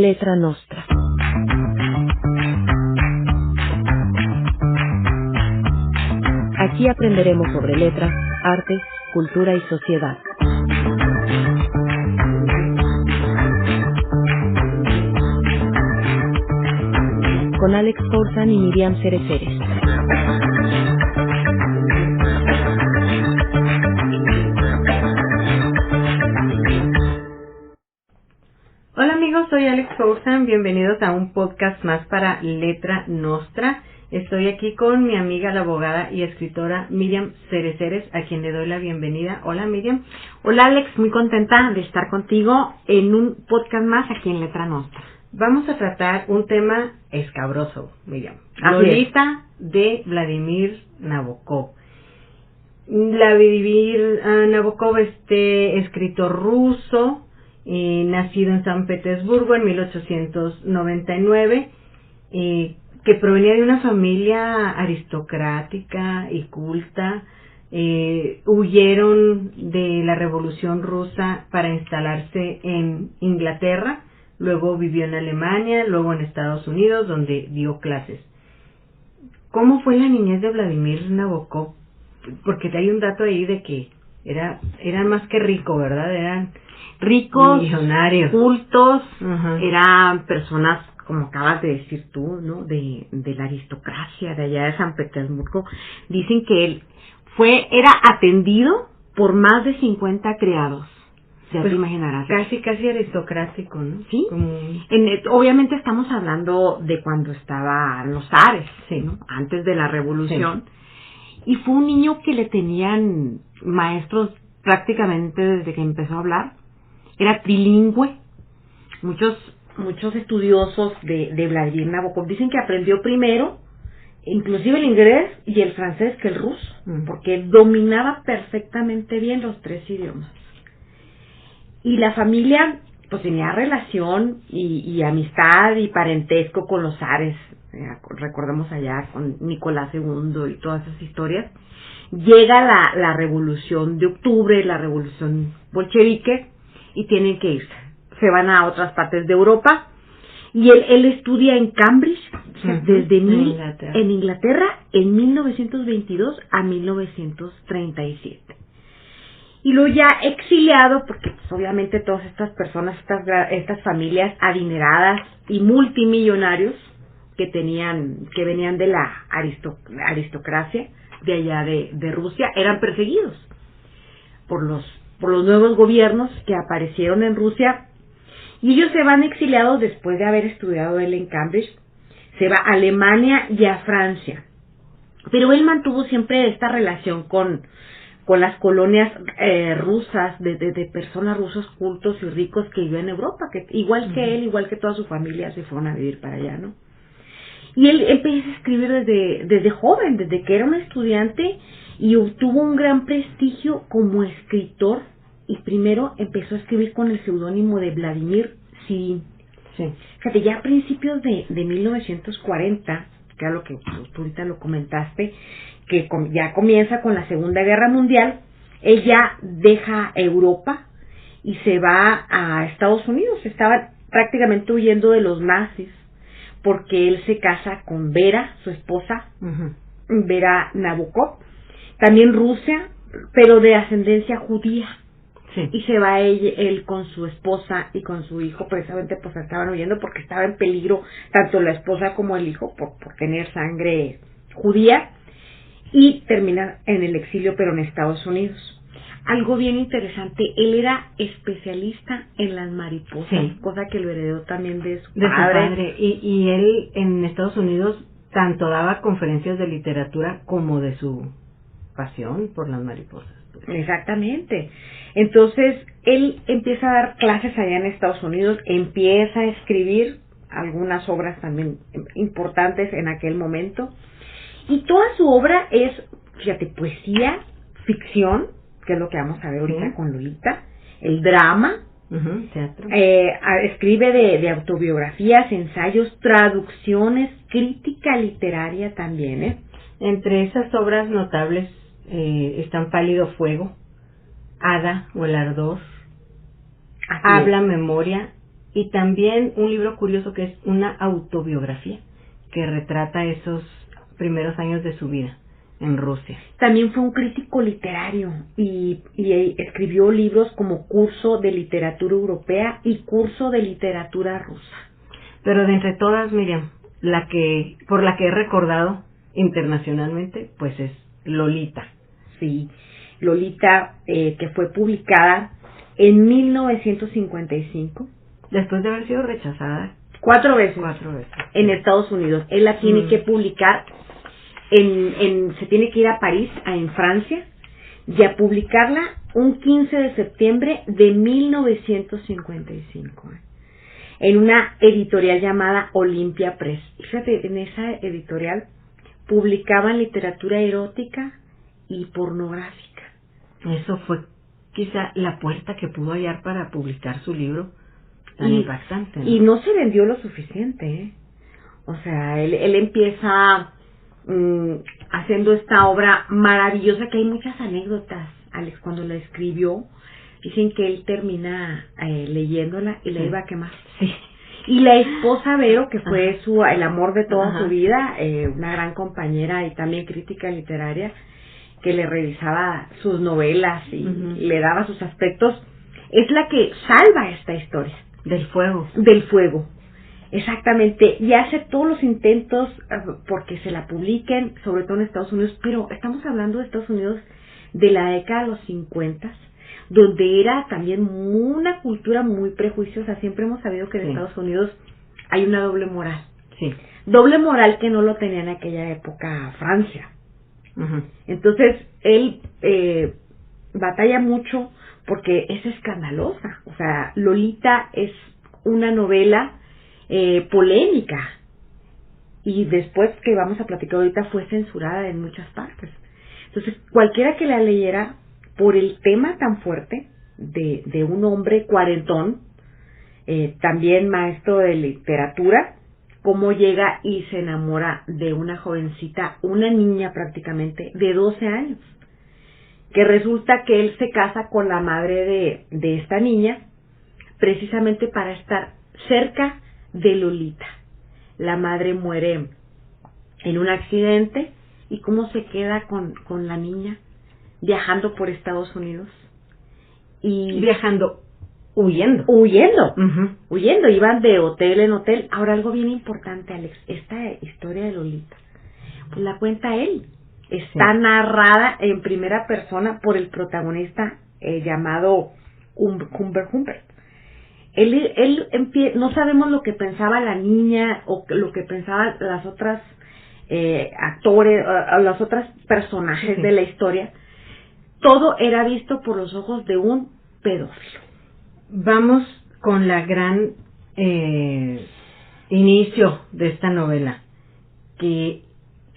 Letra Nostra. Aquí aprenderemos sobre letras, arte, cultura y sociedad. Con Alex Forzan y Miriam Cereceres. Hola amigos, soy Alex Forzan, bienvenidos a un podcast más para Letra Nostra. Estoy aquí con mi amiga, la abogada y escritora Miriam Cereceres, a quien le doy la bienvenida. Hola Miriam. Hola Alex, muy contenta de estar contigo en un podcast más aquí en Letra Nostra. Vamos a tratar un tema escabroso, Miriam. Así Lolita de Vladimir Nabokov. Vladimir Nabokov, escritor ruso, nacido en San Petersburgo en 1899, que provenía de una familia aristocrática y culta. Huyeron de la Revolución Rusa para instalarse en Inglaterra, luego vivió en Alemania, luego en Estados Unidos, donde dio clases. ¿Cómo fue la niñez de Vladimir Nabokov? Porque hay un dato ahí de que eran más que rico, ¿verdad? Eran ricos, millonarios, cultos, uh-huh. Eran personas, como acabas de decir tú, ¿no? De la aristocracia de allá de San Petersburgo. Dicen que él era atendido por más de 50 criados. Ya pues te imaginarás. Casi aristocrático, ¿no? Sí. Obviamente estamos hablando de cuando estaban los zares, sí, ¿no? Antes de la revolución. Sí. Y fue un niño que le tenían maestros prácticamente desde que empezó a hablar. Era trilingüe. Muchos estudiosos de Vladimir Nabokov dicen que aprendió primero inclusive el inglés y el francés que el ruso, porque dominaba perfectamente bien los tres idiomas. Y la familia pues tenía relación y amistad y parentesco con los zares. Recordemos allá con Nicolás II y todas esas historias. Llega la revolución de octubre, la revolución bolchevique, y tienen que irse. Se van a otras partes de Europa y él estudia en Cambridge, en Inglaterra en 1922 a 1937. Y luego ya exiliado, porque pues, obviamente todas estas personas, estas familias adineradas y multimillonarios que venían de la aristocracia de allá de Rusia, eran perseguidos por los nuevos gobiernos que aparecieron en Rusia, y ellos se van exiliados después de haber estudiado él en Cambridge. Se va a Alemania y a Francia, pero él mantuvo siempre esta relación con las colonias rusas, de personas rusas cultos y ricos que vivían en Europa, que igual que él, igual que toda su familia, se fueron a vivir para allá, ¿no? Y él empieza a escribir desde joven, desde que era un estudiante, y obtuvo un gran prestigio como escritor, y primero empezó a escribir con el seudónimo de Vladimir Sirin. Sí. Fíjate, ya a principios de 1940, que era lo que tú ahorita lo comentaste, que ya comienza con la Segunda Guerra Mundial, él ya deja Europa y se va a Estados Unidos. Estaba prácticamente huyendo de los nazis, porque él se casa con Vera, su esposa, Vera Nabokov, también Rusia, pero de ascendencia judía. Sí. Y se va él con su esposa y con su hijo, precisamente pues estaban huyendo porque estaba en peligro tanto la esposa como el hijo por tener sangre judía, y termina en el exilio, pero en Estados Unidos. Algo bien interesante, él era especialista en las mariposas, sí, cosa que lo heredó también de su padre. Y él en Estados Unidos tanto daba conferencias de literatura como de su pasión por las mariposas. Exactamente. Entonces, él empieza a dar clases allá en Estados Unidos, empieza a escribir algunas obras también importantes en aquel momento, y toda su obra es, fíjate, poesía, ficción, que es lo que vamos a ver ahorita con Lolita, el drama, teatro. Escribe de autobiografías, ensayos, traducciones, crítica literaria también, Entre esas obras notables están Pálido Fuego, Ada o El Ardor, Habla Memoria y también un libro curioso que es una autobiografía que retrata esos primeros años de su vida en Rusia. También fue un crítico literario y escribió libros como Curso de Literatura Europea y Curso de Literatura Rusa. Pero de entre todas, Miriam, por la que he recordado internacionalmente, pues es Lolita. Sí, Lolita, que fue publicada en 1955. Después de haber sido rechazada 4 veces. 4 veces. En Estados Unidos. Él la tiene que publicar, se tiene que ir a París, en Francia, y a publicarla un 15 de septiembre de 1955. En una editorial llamada Olympia Press. Fíjate, en esa editorial publicaban literatura erótica y pornográfica. Eso fue quizá la puerta que pudo hallar para publicar su libro tan impactante, ¿no? Y no se vendió lo suficiente, ¿eh? O sea, él empieza haciendo esta obra maravillosa, que hay muchas anécdotas, Alex, cuando la escribió. Dicen que él termina leyéndola y la iba a quemar. Sí. Y la esposa Vero, que fue el amor de toda su vida, una gran compañera y también crítica literaria, que le revisaba sus novelas y le daba sus aspectos, es la que salva esta historia. Del fuego. Del fuego, exactamente. Y hace todos los intentos porque se la publiquen, sobre todo en Estados Unidos, pero estamos hablando de Estados Unidos de la década de los 50, donde era también una cultura muy prejuiciosa. Siempre hemos sabido que en Estados Unidos hay una doble moral. Sí. Doble moral que no lo tenía en aquella época Francia. Entonces, él batalla mucho porque es escandalosa. O sea, Lolita es una novela polémica. Y después, que vamos a platicar ahorita, fue censurada en muchas partes. Entonces, cualquiera que la leyera, por el tema tan fuerte de un hombre cuarentón, también maestro de literatura, cómo llega y se enamora de una jovencita, una niña prácticamente, de 12 años, que resulta que él se casa con la madre de esta niña, precisamente para estar cerca de Lolita. La madre muere en un accidente, y cómo se queda con la niña viajando por Estados Unidos. Y viajando, huyendo, iban de hotel en hotel. Ahora, algo bien importante, Alex, esta historia de Lolita, pues la cuenta él, está narrada en primera persona por el protagonista llamado Humbert. Él no sabemos lo que pensaba la niña o lo que pensaban las otras actores, los otros personajes de la historia. Todo era visto por los ojos de un pedófilo. Vamos con la gran inicio de esta novela, que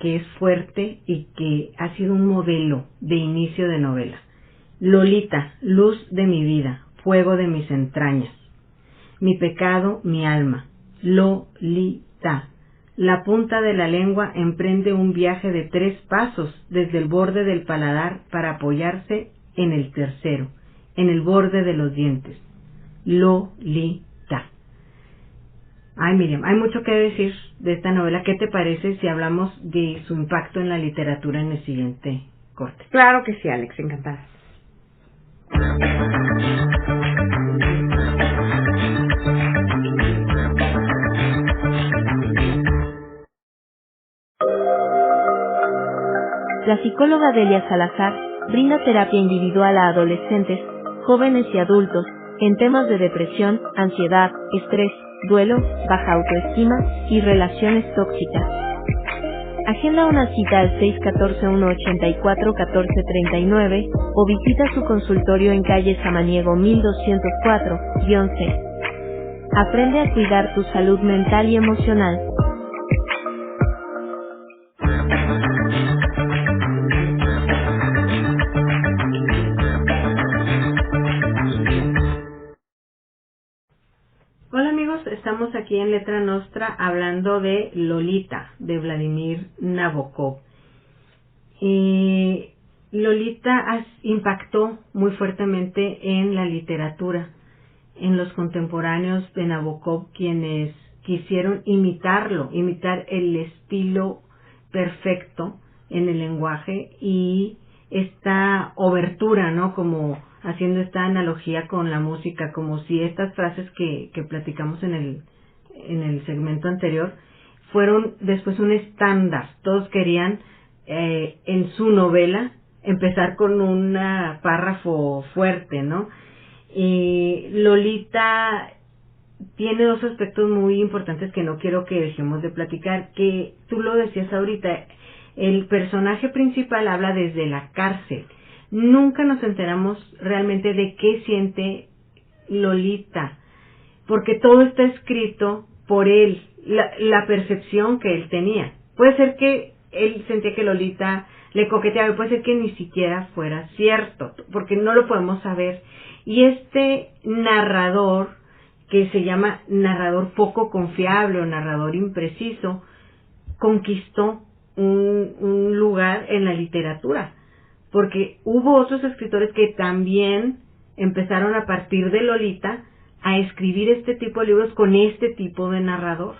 es fuerte y que ha sido un modelo de inicio de novela. Lolita, luz de mi vida, fuego de mis entrañas, mi pecado, mi alma. Lolita. La punta de la lengua emprende un viaje de 3 pasos desde el borde del paladar para apoyarse en el tercero, en el borde de los dientes. Lolita. Ay, Miriam, hay mucho que decir de esta novela. ¿Qué te parece si hablamos de su impacto en la literatura en el siguiente corte? Claro que sí, Alex, encantada. La psicóloga Delia Salazar brinda terapia individual a adolescentes, jóvenes y adultos en temas de depresión, ansiedad, estrés, duelo, baja autoestima y relaciones tóxicas. Agenda una cita al 614-184-1439 o visita su consultorio en calle Samaniego 1204-C. Aprende a cuidar tu salud mental y emocional. Hola amigos, estamos aquí en Letra Nostra hablando de Lolita, de Vladimir Nabokov. Lolita impactó muy fuertemente en la literatura en los contemporáneos de Nabokov quienes quisieron imitar el estilo perfecto en el lenguaje y esta obertura, ¿no? Como haciendo esta analogía con la música, como si estas frases que platicamos en el segmento anterior fueron después un estándar. Todos querían en su novela empezar con un párrafo fuerte, ¿no? Lolita tiene dos aspectos muy importantes que no quiero que dejemos de platicar, que tú lo decías ahorita, el personaje principal habla desde la cárcel. Nunca nos enteramos realmente de qué siente Lolita, porque todo está escrito por él, la percepción que él tenía. Puede ser que él sentía que Lolita le coqueteaba, puede ser que ni siquiera fuera cierto, porque no lo podemos saber. Y este narrador, que se llama narrador poco confiable o narrador impreciso, conquistó un lugar en la literatura, porque hubo otros escritores que también empezaron a partir de Lolita a escribir este tipo de libros con este tipo de narrador.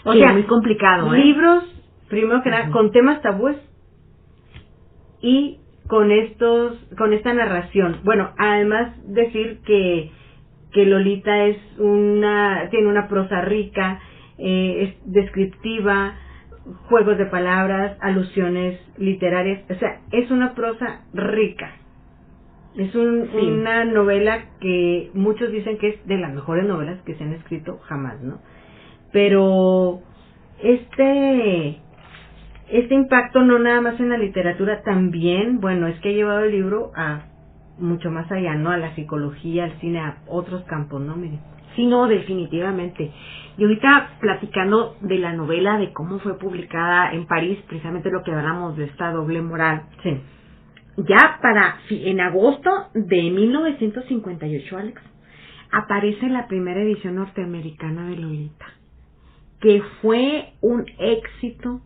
O sea, muy complicado, libros, primero que nada, con temas tabúes y con esta narración. Bueno, además decir que Lolita tiene una prosa rica, es descriptiva, juegos de palabras, alusiones literarias, o sea, es una prosa rica. Es una novela que muchos dicen que es de las mejores novelas que se han escrito jamás, ¿no? Pero este impacto no nada más en la literatura, también, bueno, es que ha llevado el libro a mucho más allá, ¿no? A la psicología, al cine, a otros campos, ¿no? Mire. Sí, no, definitivamente. Y ahorita platicando de la novela, de cómo fue publicada en París, precisamente lo que hablamos de esta doble moral. Sí. Ya en agosto de 1958, Alex, aparece la primera edición norteamericana de Lolita, que fue un éxito,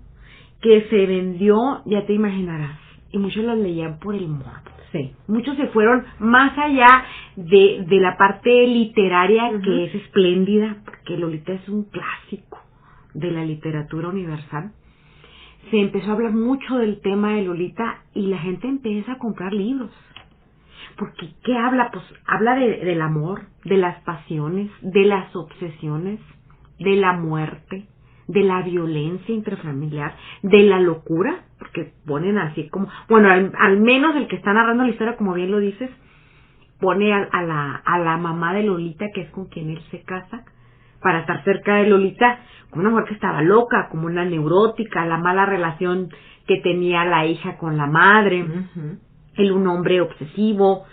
que se vendió, ya te imaginarás, y muchos las leían por el morbo. Sí. Muchos se fueron más allá de la parte literaria, que es espléndida, porque Lolita es un clásico de la literatura universal. Se empezó a hablar mucho del tema de Lolita y la gente empieza a comprar libros. Porque, ¿qué habla? Pues habla del amor, de las pasiones, de las obsesiones, de la muerte, de la violencia intrafamiliar, de la locura, porque ponen así como, bueno, al menos el que está narrando la historia, como bien lo dices, pone a la mamá de Lolita, que es con quien él se casa, para estar cerca de Lolita, como una mujer que estaba loca, como una neurótica, la mala relación que tenía la hija con la madre, un hombre obsesivo.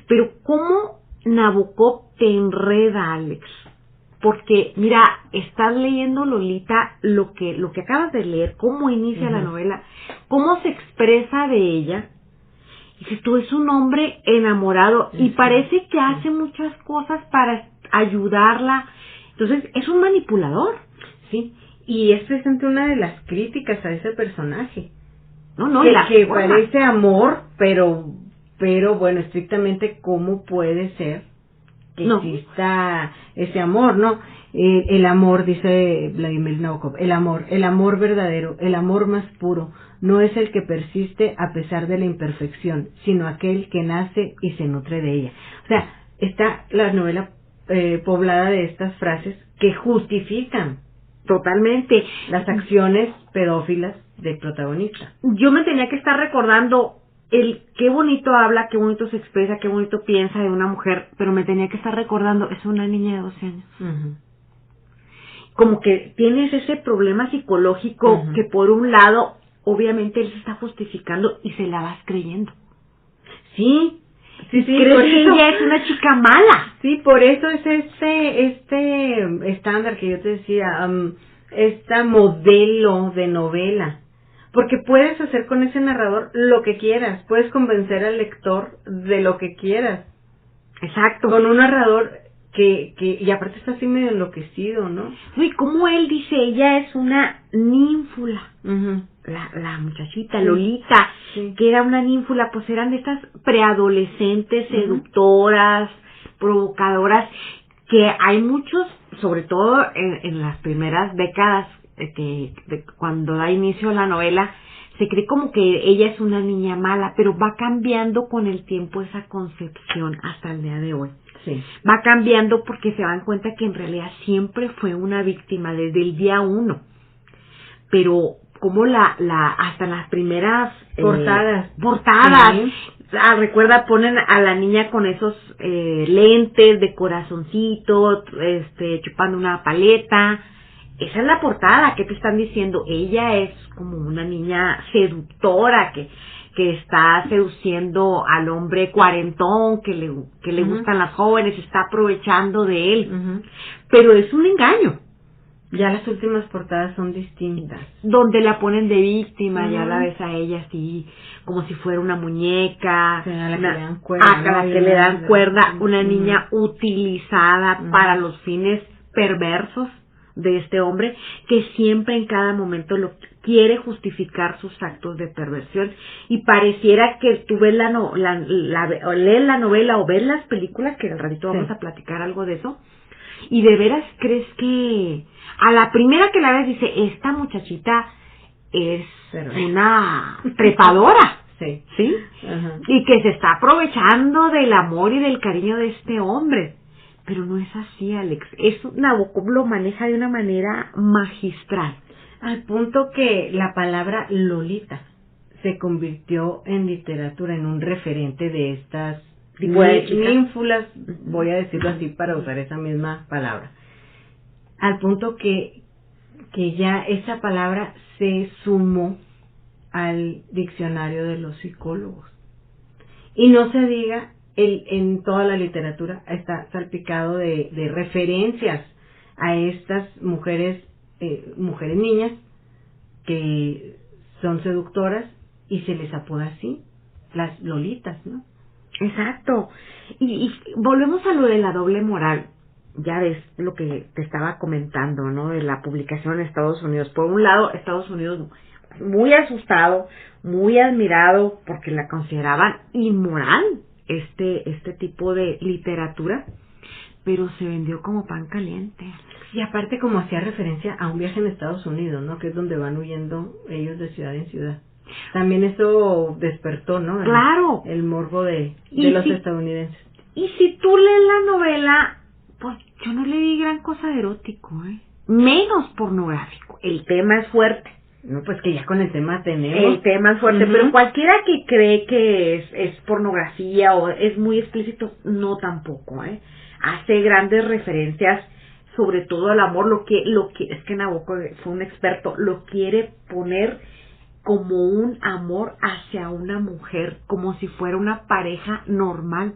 Pero ¿cómo Nabokov te enreda, Alex? Porque, mira, estás leyendo Lolita, lo que acabas de leer, cómo inicia la novela, cómo se expresa de ella. Dices tú, es un hombre enamorado y parece que hace muchas cosas para ayudarla. Entonces, es un manipulador. Sí, y es presente una de las críticas a ese personaje. No, que parece amor, pero bueno, estrictamente, ¿cómo puede ser que exista ese amor, no? El amor, dice Vladimir Nabokov, el amor verdadero, el amor más puro, no es el que persiste a pesar de la imperfección, sino aquel que nace y se nutre de ella. O sea, está la novela poblada de estas frases que justifican totalmente las acciones pedófilas del protagonista. Yo me tenía que estar recordando qué bonito habla, qué bonito se expresa, qué bonito piensa de una mujer, pero me tenía que estar recordando, es una niña de 12 años. Como que tienes ese problema psicológico que por un lado, obviamente él se está justificando y se la vas creyendo. Sí, crees que ella es una chica mala. Sí, por eso es este estándar que yo te decía, este modelo de novela. Porque puedes hacer con ese narrador lo que quieras, puedes convencer al lector de lo que quieras. Exacto. Con un narrador que y aparte está así medio enloquecido, ¿no? Y como él dice, ella es una ninfula. La muchachita, Lolita, que era una ninfula, pues eran de estas preadolescentes, seductoras, provocadoras, que hay muchos, sobre todo en las primeras décadas, cuando da inicio la novela, se cree como que ella es una niña mala, pero va cambiando con el tiempo esa concepción hasta el día de hoy. Sí. Va cambiando porque se dan cuenta que en realidad siempre fue una víctima desde el día 1. Pero como hasta las primeras portadas. Sí. Recuerda, ponen a la niña con esos lentes de corazoncito, chupando una paleta. Esa es la portada. ¿Qué te están diciendo? Ella es como una niña seductora que está seduciendo al hombre cuarentón, que le gustan las jóvenes, está aprovechando de él. Pero es un engaño. Ya las últimas portadas son distintas. Donde la ponen de víctima, ya la ves a ella así, como si fuera una muñeca. Sí, a la que le dan cuerda. Que le dan cuerda, una niña utilizada para los fines perversos de este hombre, que siempre en cada momento lo quiere justificar sus actos de perversión, y pareciera que tú ves lees la novela o ves las películas, que al ratito vamos a platicar algo de eso, y de veras crees que a la primera que la ves dice, esta muchachita es una trepadora. Sí. ¿Sí? Y que se está aprovechando del amor y del cariño de este hombre. Pero no es así, Alex. Nabokov lo maneja de una manera magistral. Al punto que la palabra Lolita se convirtió en literatura, en un referente de estas ninfulas, voy a decirlo así para usar esa misma palabra. Al punto que ya esa palabra se sumó al diccionario de los psicólogos. Y no se diga, en toda la literatura está salpicado de referencias a estas mujeres niñas que son seductoras, y se les apoda así, las lolitas, ¿no? Exacto. Y volvemos a lo de la doble moral. Ya ves lo que te estaba comentando, ¿no? De la publicación en Estados Unidos. Por un lado, Estados Unidos muy asustado, muy admirado, porque la consideraban inmoral este tipo de literatura, pero se vendió como pan caliente. Y aparte, como hacía referencia a un viaje en Estados Unidos, ¿no? Que es donde van huyendo ellos de ciudad en ciudad. También eso despertó, ¿no? Claro. El morbo de los estadounidenses. Y si tú lees la novela, pues yo no le vi gran cosa de erótico, menos pornográfico. El tema es fuerte. No, pues que ya con el tema tenemos. El tema es fuerte, pero cualquiera que cree que es pornografía o es muy explícito, no tampoco, Hace grandes referencias, sobre todo al amor, lo que es que Nabokov fue un experto, lo quiere poner como un amor hacia una mujer, como si fuera una pareja normal.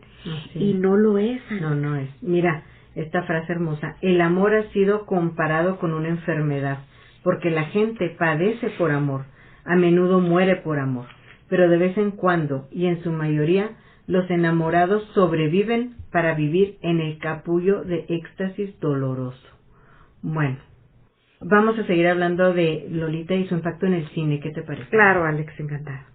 Y no lo es. No es. Mira, esta frase hermosa: el amor ha sido comparado con una enfermedad, porque la gente padece por amor, a menudo muere por amor, pero de vez en cuando, y en su mayoría, los enamorados sobreviven para vivir en el capullo de éxtasis doloroso. Bueno, vamos a seguir hablando de Lolita y su impacto en el cine. ¿Qué te parece? Claro, Alex, encantada.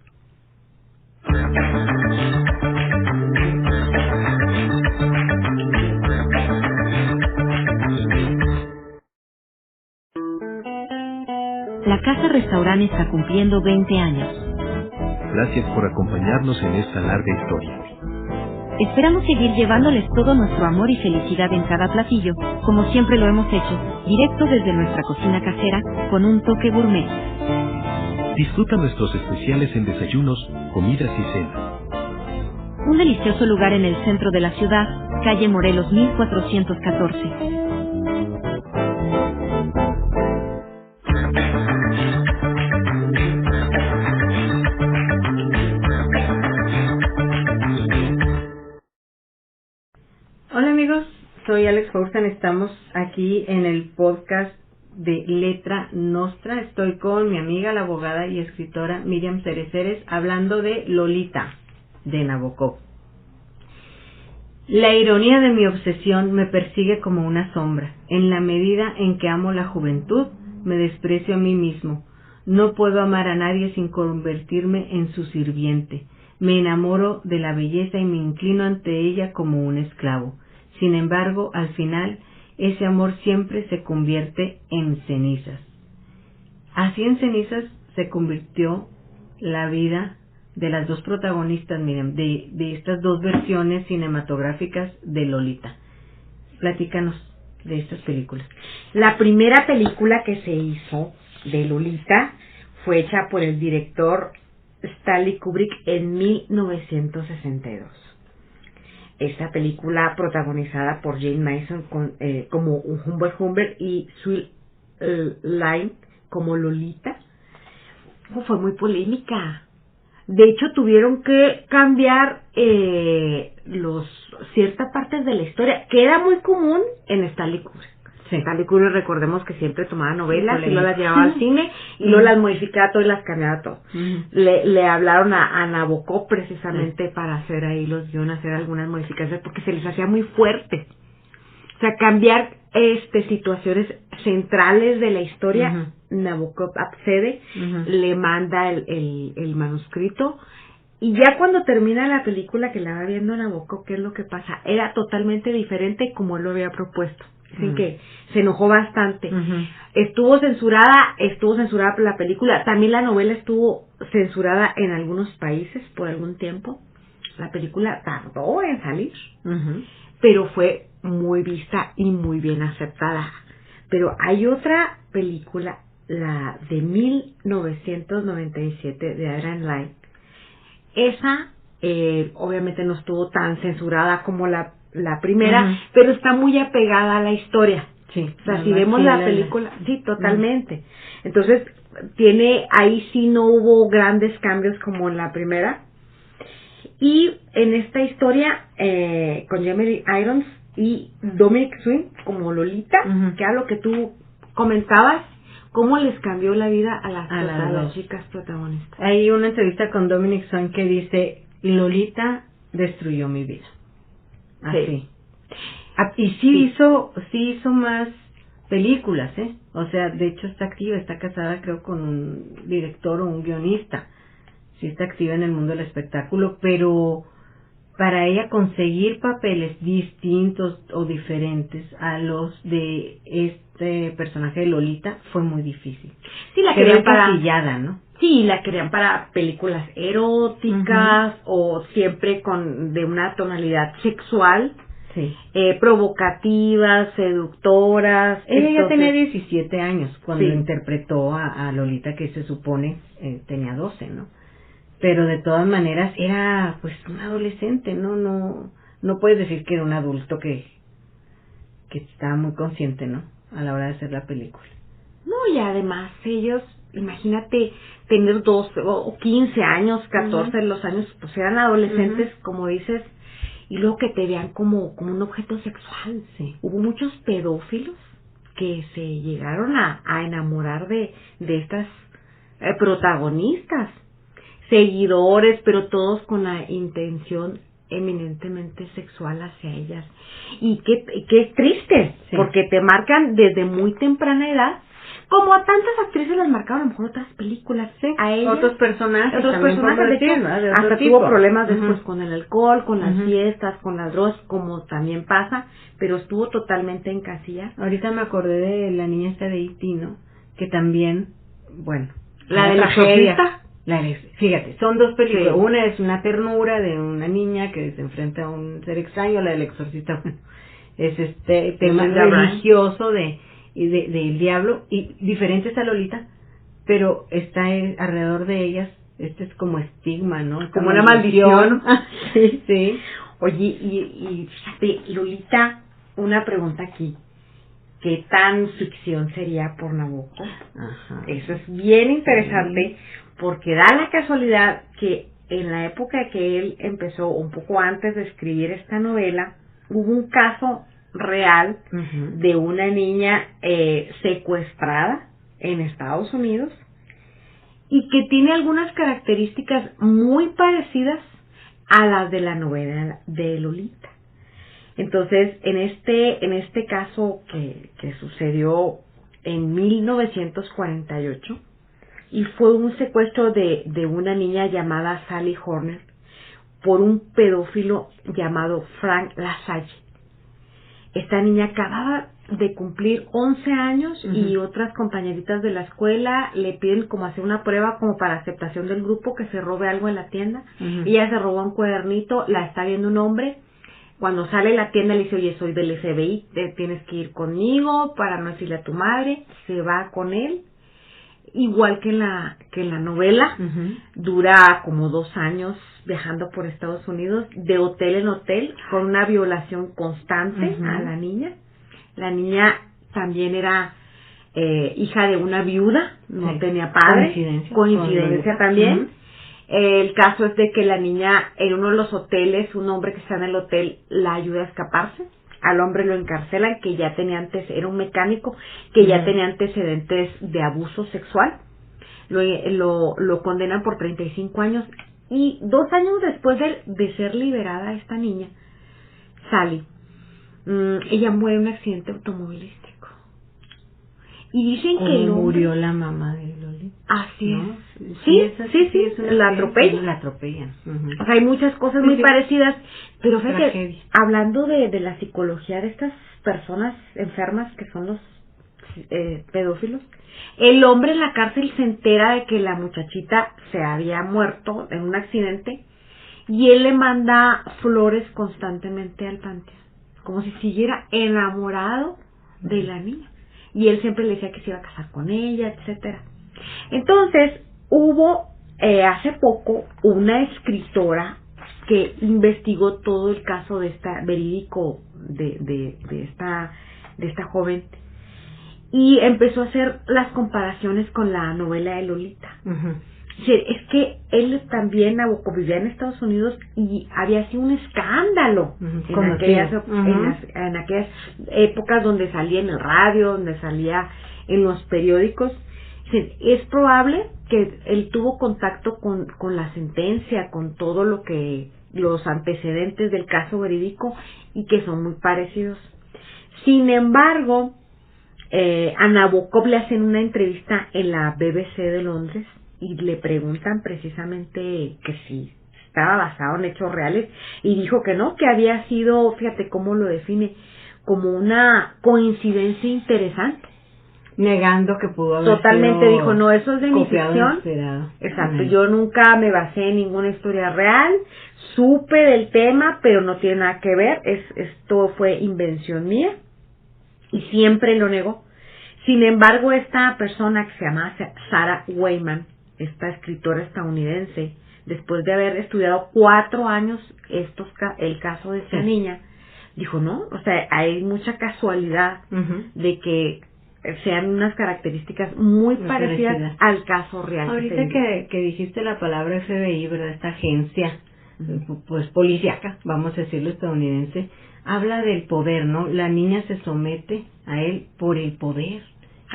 La Casa Restaurante está cumpliendo 20 años. Gracias por acompañarnos en esta larga historia. Esperamos seguir llevándoles todo nuestro amor y felicidad en cada platillo, como siempre lo hemos hecho, directo desde nuestra cocina casera, con un toque gourmet. Disfruta nuestros especiales en desayunos, comidas y cenas. Un delicioso lugar en el centro de la ciudad, calle Morelos 1414. Hola amigos, soy Alex Faustan, estamos aquí en el podcast de Letra Nostra. Estoy con mi amiga, la abogada y escritora Miriam Cereceres, hablando de Lolita, de Nabokov. La ironía de mi obsesión me persigue como una sombra. En la medida en que amo la juventud, me desprecio a mí mismo. No puedo amar a nadie sin convertirme en su sirviente. Me enamoro de la belleza y me inclino ante ella como un esclavo. Sin embargo, al final, ese amor siempre se convierte en cenizas. Así en cenizas se convirtió la vida de las dos protagonistas, miren, de estas dos versiones cinematográficas de Lolita. Platícanos de estas películas. La primera película que se hizo de Lolita fue hecha por el director Stanley Kubrick en 1962. Esta película protagonizada por Jane Mason como Humbert Humbert y Sue Lynn como Lolita, fue muy polémica. De hecho, tuvieron que cambiar ciertas partes de la historia, que era muy común en Stanley Kubrick. Sí. Stanley Kubrick, recordemos que siempre tomaba novelas Sí, y luego las llevaba al cine y luego las modificaba todo y las cambiaba todo. Le hablaron a Nabokov precisamente para hacer ahí los guiones, hacer algunas modificaciones porque se les hacía muy fuerte. O sea, cambiar situaciones centrales de la historia. Nabokov accede, le manda el manuscrito, y ya cuando termina la película que la va viendo Nabokov, ¿qué es lo que pasa? Era totalmente diferente como él lo había propuesto. Dicen que se enojó bastante. Estuvo censurada por la película. También la novela estuvo censurada en algunos países por algún tiempo. La película tardó en salir, pero fue muy vista y muy bien aceptada. Pero hay otra película, la de 1997 de Adrian Lyne. Esa obviamente no estuvo tan censurada como la primera, pero está muy apegada a la historia. Sí. O sea, si vemos la película, sí, totalmente. Entonces, ahí sí no hubo grandes cambios como en la primera. Y en esta historia, con Jeremy Irons y Dominic Swain como Lolita, que era lo que tú comentabas, cómo les cambió la vida a las chicas protagonistas. Hay una entrevista con Dominic Swain que dice: Lolita destruyó mi vida. Así. Sí. Y sí hizo más películas, O sea, de hecho está activa, está casada creo con un director o un guionista. Sí está activa en el mundo del espectáculo, pero para ella conseguir papeles distintos o diferentes a los de este personaje de Lolita fue muy difícil. Sí, la querían encasillada, ¿no? Sí, la querían para películas eróticas o siempre de una tonalidad sexual. Sí. Provocativas, seductoras. Ella ya tenía 17 años cuando sí. interpretó a Lolita, que se supone tenía 12, ¿no? Pero de todas maneras era pues un adolescente, no puedes decir que era un adulto que estaba muy consciente, ¿no? A la hora de hacer la película. No, y además ellos, imagínate tener 12 o 15 años, 14 los años, pues eran adolescentes, como dices, y luego que te vean como un objeto sexual. Sí. Hubo muchos pedófilos que se llegaron a enamorar de estas protagonistas, seguidores, pero todos con la intención eminentemente sexual hacia ellas. Y que es triste, sí. Porque te marcan desde muy temprana edad, como a tantas actrices las marcaron a lo mejor otras películas, a ellas, otros personajes de hecho, hasta tuvo problemas después con el alcohol, con las fiestas, con las drogas, como también pasa, pero estuvo totalmente encasillada. Ahorita me acordé de la niña esta de E.T., ¿no? Que también, bueno, la del exorcista. Fíjate, son dos películas. Sí. Una es una ternura de una niña que se enfrenta a un ser extraño. La del exorcista, bueno, es tema religioso del diablo, y diferentes a Lolita, pero está alrededor de ellas, es como estigma, ¿no? Como una maldición. Sí, sí. Oye, y fíjate, Lolita, una pregunta aquí. ¿Qué tan ficción sería por Nabokov? Ajá. Eso es bien interesante, porque da la casualidad que en la época que él empezó, un poco antes de escribir esta novela, hubo un caso real de una niña secuestrada en Estados Unidos y que tiene algunas características muy parecidas a las de la novela de Lolita. Entonces, en este caso que sucedió en 1948, y fue un secuestro de una niña llamada Sally Horner por un pedófilo llamado Frank LaSalle. esta niña acababa de cumplir 11 años y otras compañeritas de la escuela le piden como hacer una prueba como para aceptación del grupo, que se robe algo en la tienda. Ella se robó un cuadernito, la está viendo un hombre. Cuando sale de la tienda le dice, oye, soy del FBI, tienes que ir conmigo para no decirle a tu madre. Se va con él. Igual que en la novela, dura como 2 años viajando por Estados Unidos, de hotel en hotel, con una violación constante a la niña. La niña también era hija de una viuda, no tenía padre. Coincidencia también. El caso es de que la niña, en uno de los hoteles, un hombre que está en el hotel la ayuda a escaparse. Al hombre lo encarcelan, que ya tenía era un mecánico, que ya tenía antecedentes de abuso sexual. Lo condenan por 35 años. Y 2 años después de ser liberada esta niña, Sally, ella muere en un accidente automovilístico. Y dicen que murió la mamá de Loli. Así ¿no? es. Sí, la atropellan. La atropellan. O sea, hay muchas cosas muy parecidas, pero fíjate, tragedia. Hablando de la psicología de estas personas enfermas que son los pedófilos, el hombre en la cárcel se entera de que la muchachita se había muerto en un accidente y él le manda flores constantemente al panteón, como si siguiera enamorado de la niña. Y él siempre le decía que se iba a casar con ella, etcétera. Entonces, hubo hace poco una escritora que investigó todo el caso de esta verídico de esta joven y empezó a hacer las comparaciones con la novela de Lolita. Es que él también, Nabokov, vivía en Estados Unidos y había sido un escándalo en aquellas épocas donde salía en el radio, donde salía en los periódicos. Es probable que él tuvo contacto con la sentencia, con todo lo que los antecedentes del caso verídico y que son muy parecidos. Sin embargo, a Nabokov le hacen una entrevista en la BBC de Londres y le preguntan precisamente que si estaba basado en hechos reales y dijo que no, que había sido, fíjate cómo lo define, como una coincidencia interesante. Negando que pudo haber Totalmente sido dijo, no, eso es de mi ficción. Inspirado. Exacto, yo nunca me basé en ninguna historia real, supe del tema, pero no tiene nada que ver, esto fue invención mía y siempre lo negó. Sin embargo, esta persona que se llama Sarah Wayman, esta escritora estadounidense, después de haber estudiado 4 años el caso de esta niña, dijo, no, o sea, hay mucha casualidad de que sean unas características muy parecidas al caso real. Ahorita que dijiste la palabra FBI, ¿verdad? Esta agencia, pues policíaca, vamos a decirlo, estadounidense, habla del poder, ¿no? La niña se somete a él por el poder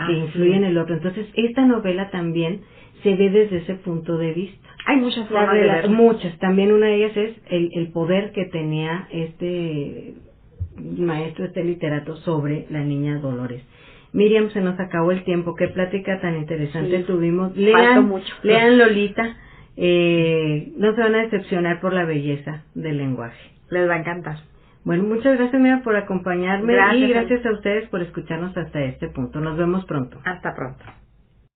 que influye en el otro. Entonces, esta novela también se ve desde ese punto de vista. Hay muchas formas de verlo. Muchas. También una de ellas es el poder que tenía este maestro, este literato, sobre la niña Dolores. Miriam, se nos acabó el tiempo. Qué plática tan interesante tuvimos. Lean Lolita. No se van a decepcionar por la belleza del lenguaje. Les va a encantar. Bueno, muchas gracias, Miriam, por acompañarme. Gracias, y gracias a ustedes por escucharnos hasta este punto. Nos vemos pronto. Hasta pronto.